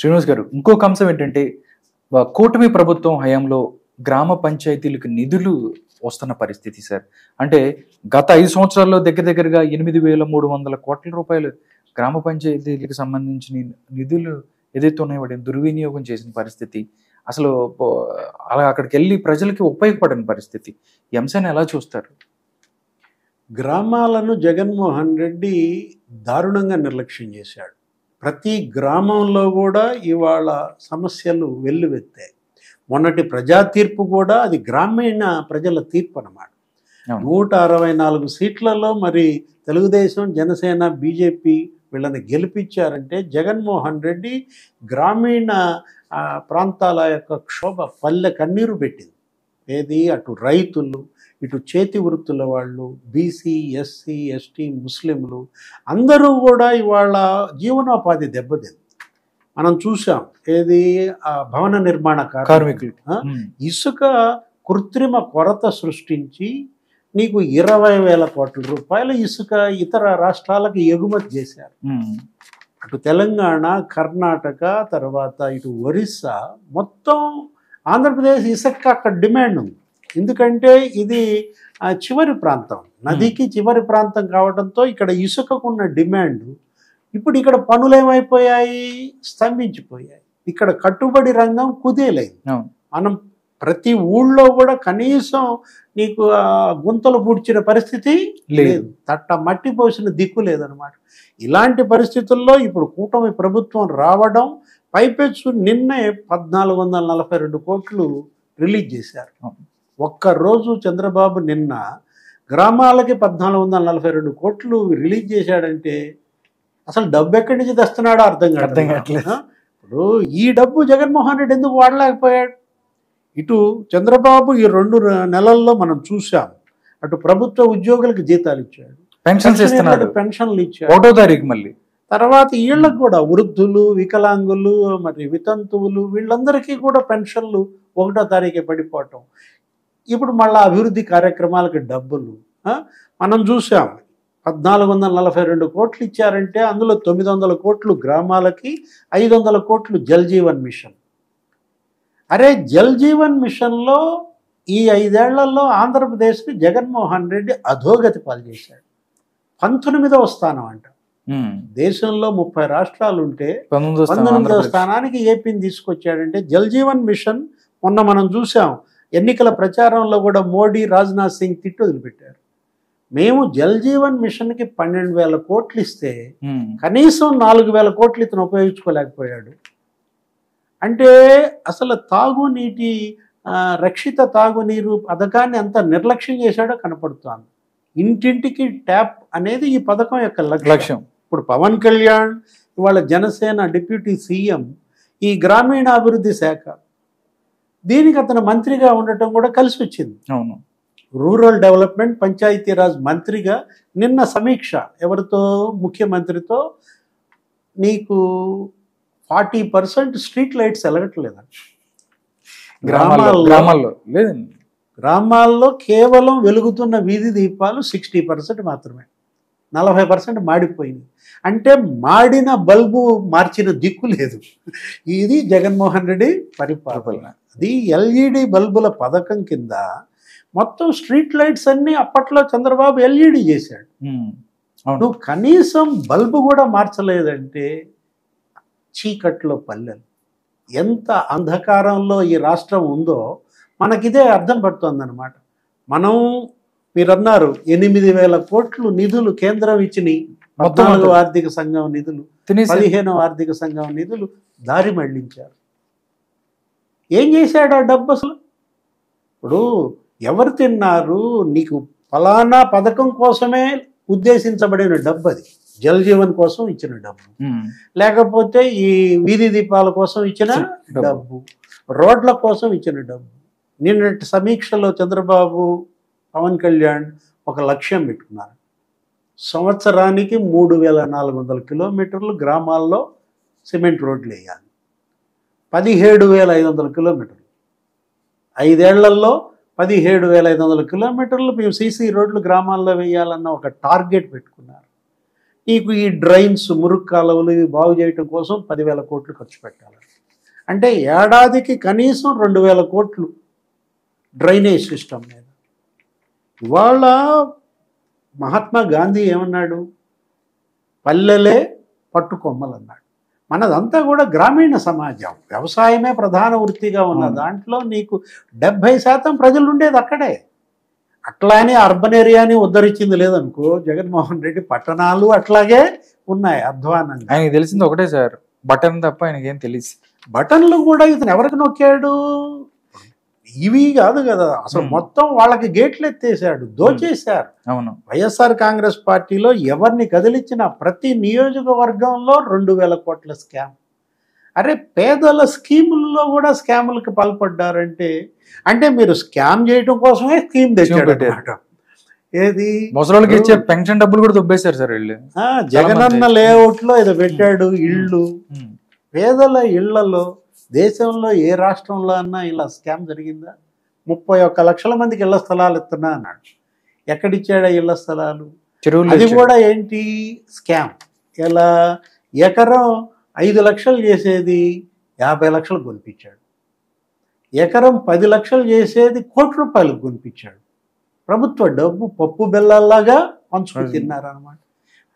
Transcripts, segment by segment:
శ్రీనివాస్ గారు, ఇంకొక అంశం ఏంటంటే కూటమి ప్రభుత్వం హయాంలో గ్రామ పంచాయతీలకు నిధులు వస్తున్న పరిస్థితి సార్. అంటే గత 5 సంవత్సరాల్లో దగ్గరగా 8,300 కోట్ల రూపాయలు గ్రామ పంచాయతీలకు సంబంధించిన నిధులు ఏదైతే ఉన్నాయో వాటిని దుర్వినియోగం చేసిన పరిస్థితి. అసలు అలా అక్కడికి వెళ్ళి ప్రజలకి ఉపయోగపడని పరిస్థితి. ఈ అంశాన్ని ఎలా చూస్తారు? గ్రామాలను జగన్మోహన్ రెడ్డి దారుణంగా నిర్లక్ష్యం చేశాడు. ప్రతి గ్రామంలో కూడా ఇవాళ సమస్యలు వెల్లువెత్తాయి. మొన్నటి ప్రజా తీర్పు కూడా అది గ్రామీణ ప్రజల తీర్పు అన్నమాట. 164 సీట్లలో మరి తెలుగుదేశం, జనసేన, బీజేపీ వీళ్ళని గెలిపించారంటే జగన్మోహన్ రెడ్డి గ్రామీణ ప్రాంతాల యొక్క క్షోభ పల్లె కన్నీరు పెట్టింది. ఏది అటు రైతులు, ఇటు చేతి వృత్తుల వాళ్ళు, బీసీ, ఎస్సీ, ఎస్టీ, ముస్లింలు అందరూ కూడా ఇవాళ జీవనోపాధి దెబ్బతింది. మనం చూసాం. ఏది భవన నిర్మాణ కార్మికులు ఇసుక కృత్రిమ కొరత సృష్టించి నీకు 20,000 కోట్ల రూపాయలు ఇసుక ఇతర రాష్ట్రాలకు ఎగుమతి చేశారు. అటు తెలంగాణ, కర్ణాటక, తర్వాత ఇటు ఒరిస్సా, మొత్తం ఆంధ్రప్రదేశ్ ఇసుక అక్కడ డిమాండ్ ఉంది. ఎందుకంటే ఇది చివరి ప్రాంతం, నదికి చివరి ప్రాంతం కావడంతో ఇక్కడ ఇసుకకున్న డిమాండ్. ఇప్పుడు ఇక్కడ పనులు ఏమైపోయాయి? స్తంభించిపోయాయి. ఇక్కడ కట్టుబడి రంగం కుదేలైంది. మనం ప్రతి ఊళ్ళో కూడా కనీసం నీకు గుంతలు పూడ్చిన పరిస్థితి లేదు, తట్ట మట్టి పోసిన దిక్కు లేదనమాట. ఇలాంటి పరిస్థితుల్లో ఇప్పుడు కూటమి ప్రభుత్వం రావడం, పైపెచ్చు నిన్నే 1,442 కోట్లు రిలీజ్ చేశారు. ఒక్కరోజు చంద్రబాబు నిన్న గ్రామాలకి 1,442 కోట్లు రిలీజ్ చేశాడంటే అసలు డబ్బు ఎక్కడి నుంచి తెస్తున్నాడో అర్థం కావట్లేదు. ఇప్పుడు ఈ డబ్బు జగన్మోహన్ రెడ్డి ఎందుకు వాడలేకపోయాడు? ఇటు చంద్రబాబు ఈ 2 నెలల్లో మనం చూసాం, అటు ప్రభుత్వ ఉద్యోగులకు జీతాలు ఇచ్చాడు, పెన్షన్లు ఇచ్చాడు 1వ తారీఖు మళ్ళీ. తర్వాత వీళ్ళకు కూడా వృద్ధులు, వికలాంగులు, మరి వితంతువులు వీళ్ళందరికీ కూడా పెన్షన్లు 1వ తారీఖే పడిపోవటం. ఇప్పుడు మళ్ళీ అభివృద్ధి కార్యక్రమాలకు డబ్బులు మనం చూసాం. 1,442 కోట్లు ఇచ్చారంటే అందులో 900 కోట్లు గ్రామాలకి, 500 కోట్లు జల్ జీవన్ మిషన్. అరే జల్ జీవన్ మిషన్లో ఈ 5 ఏళ్లలో ఆంధ్రప్రదేశ్ని జగన్మోహన్ రెడ్డి అధోగతి పాలు చేశాడు. 19వ స్థానం అంట. దేశంలో 30 రాష్ట్రాలు ఉంటే 19వ స్థానానికి ఏపీని తీసుకొచ్చాడంటే జల్ జీవన్ మిషన్. మొన్న మనం చూసాం ఎన్నికల ప్రచారంలో కూడా మోడీ, రాజ్నాథ్ సింగ్ తిట్టు వదిలిపెట్టారు. మేము జల్ జీవన్ మిషన్కి 12,000 కోట్లు ఇస్తే కనీసం 4,000 కోట్లు ఇతను ఉపయోగించుకోలేకపోయాడు. అంటే అసలు తాగునీటి రక్షిత తాగునీరు పథకాన్ని ఎంత నిర్లక్ష్యం చేశాడో కనపడుతోంది. ఇంటింటికి ట్యాప్ అనేది ఈ పథకం యొక్క లక్ష్యం. ఇప్పుడు పవన్ కళ్యాణ్ ఇవాళ జనసేన డిప్యూటీ సీఎం, ఈ గ్రామీణాభివృద్ధి శాఖ, దీనికి అతను మంత్రిగా ఉండటం కూడా కలిసి వచ్చింది. అవును. రూరల్ డెవలప్మెంట్, పంచాయతీరాజ్ మంత్రిగా నిన్న సమీక్ష ఎవరితో? ముఖ్యమంత్రితో. నీకు 40% స్ట్రీట్ లైట్స్ వెలగట్లేదండి గ్రామాల్లో. కేవలం వెలుగుతున్న వీధి దీపాలు 60% మాత్రమే, 40% మాడిపోయింది. అంటే మాడిన బల్బు మార్చిన దిక్కు లేదు. ఇది జగన్మోహన్ రెడ్డి పరిపాలన. అది ఎల్ఈడి బల్బుల పథకం కింద మొత్తం స్ట్రీట్ లైట్స్ అన్నీ అప్పట్లో చంద్రబాబు ఎల్ఈడి చేశాడు. నువ్వు కనీసం బల్బు కూడా మార్చలేదంటే చీకట్లో పల్లెలు, ఎంత అంధకారంలో ఈ రాష్ట్రం ఉందో మనకిదే అర్థం పడుతుందన్నమాట. మనం మీరన్నారు 8,000 కోట్లు నిధులు కేంద్రం ఇచ్చినాయి. 14వ ఆర్థిక సంఘం నిధులు, 15వ ఆర్థిక సంఘం నిధులు దారి మళ్లించారు. ఏం చేశాడు ఆ డబ్బు అసలు? ఇప్పుడు ఎవరు తిన్నారు? నీకు ఫలానా పథకం కోసమే ఉద్దేశించబడిన డబ్బు, అది జల్ జీవన్ కోసం ఇచ్చిన డబ్బు, లేకపోతే ఈ వీధి దీపాల కోసం ఇచ్చిన డబ్బు, రోడ్ల కోసం ఇచ్చిన డబ్బు. నిన్నటి సమీక్షలో చంద్రబాబు, పవన్ కళ్యాణ్ ఒక లక్ష్యం పెట్టుకున్నారు. సంవత్సరానికి 3,400 కిలోమీటర్లు గ్రామాల్లో సిమెంట్ రోడ్లు వేయాలి. 17,500 కిలోమీటర్లు 5 ఏళ్లలో 17,500 కిలోమీటర్లు మేము సీసీ రోడ్లు గ్రామాల్లో వేయాలన్న ఒక టార్గెట్ పెట్టుకున్నారు. నీకు ఈ డ్రైన్స్, మురుగు కాలువలు ఇవి బాగు చేయటం కోసం 10,000 కోట్లు ఖర్చు పెట్టాలి. అంటే ఏడాదికి కనీసం 2,000 కోట్లు డ్రైనేజ్ సిస్టమ్ మీద. ఇవాళ మహాత్మా గాంధీ ఏమన్నాడు? పల్లెలే పట్టుకొమ్మలు అన్నాడు. మనదంతా కూడా గ్రామీణ సమాజం, వ్యవసాయమే ప్రధాన వృత్తిగా ఉన్న దాంట్లో నీకు 70% ప్రజలు ఉండేది అక్కడే. అట్లా అని అర్బన్ ఏరియాని ఉద్ధరించింది లేదనుకో. జగన్మోహన్ రెడ్డి పట్టణాలు అట్లాగే ఉన్నాయి అధ్వానంగా. ఆయనకి తెలిసింది ఒకటే సార్, బటన్ తప్ప ఆయనకి ఏం తెలియదు. బటన్లు కూడా ఇతను ఎవరికి నొక్కాడు? ఇవి కాదు కదా అసలు, మొత్తం వాళ్ళకి గేట్లు ఎత్తేసాడు, దోచేశారు. అవును. వైఎస్ఆర్ కాంగ్రెస్ పార్టీలో ఎవరిని కదిలించిన ప్రతి నియోజకవర్గంలో 2,000 కోట్ల స్కామ్. అరే పేదల స్కీముల్లో కూడా స్కాములకు పాల్పడ్డారంటే, అంటే మీరు స్కామ్ చేయడం కోసమే స్కీమ్ తెచ్చాడు. ఏది ముసలోళ్ళకి ఇచ్చే పెన్షన్ డబ్బులు కూడా దొబ్బేశారు సార్ వీళ్ళు. జగనన్న లేఅవుట్ లో ఏదో పెట్టాడు ఇళ్ళు. పేదల ఇళ్లలో దేశంలో ఏ రాష్ట్రంలో అన్నా ఇలా స్కామ్ జరిగిందా? 31 లక్షల మందికి ఇళ్ల స్థలాలు ఇస్తున్నా అన్నాడు. ఎక్కడిచ్చాడా ఇళ్ల స్థలాలు? అది కూడా ఏంటి స్కామ్. ఇలా ఎకరం 5 లక్షలు చేసేది 50 లక్షలకు కొనిపించాడు. ఎకరం 10 లక్షలు చేసేది ₹1 కోటి కొనిపించాడు. ప్రభుత్వ డబ్బు పప్పు బెల్లాల్లాగా పంచుకు తిన్నారనమాట.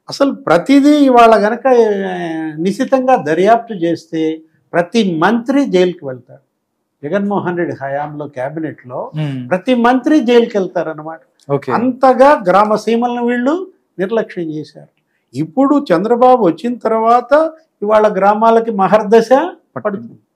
అసలు ప్రతిదీ ఇవాళ గనక నిశితంగా దర్యాప్తు చేస్తే ప్రతి మంత్రి జైలుకి వెళ్తాడు. జగన్మోహన్ రెడ్డి హయాంలో క్యాబినెట్లో ప్రతి మంత్రి జైలుకి వెళ్తారనమాట. అంతగా గ్రామ సీమలను వీళ్ళు నిర్లక్ష్యం చేశారు. ఇప్పుడు చంద్రబాబు వచ్చిన తర్వాత ఇవాళ గ్రామాలకి మహర్దశ పడుతుంది.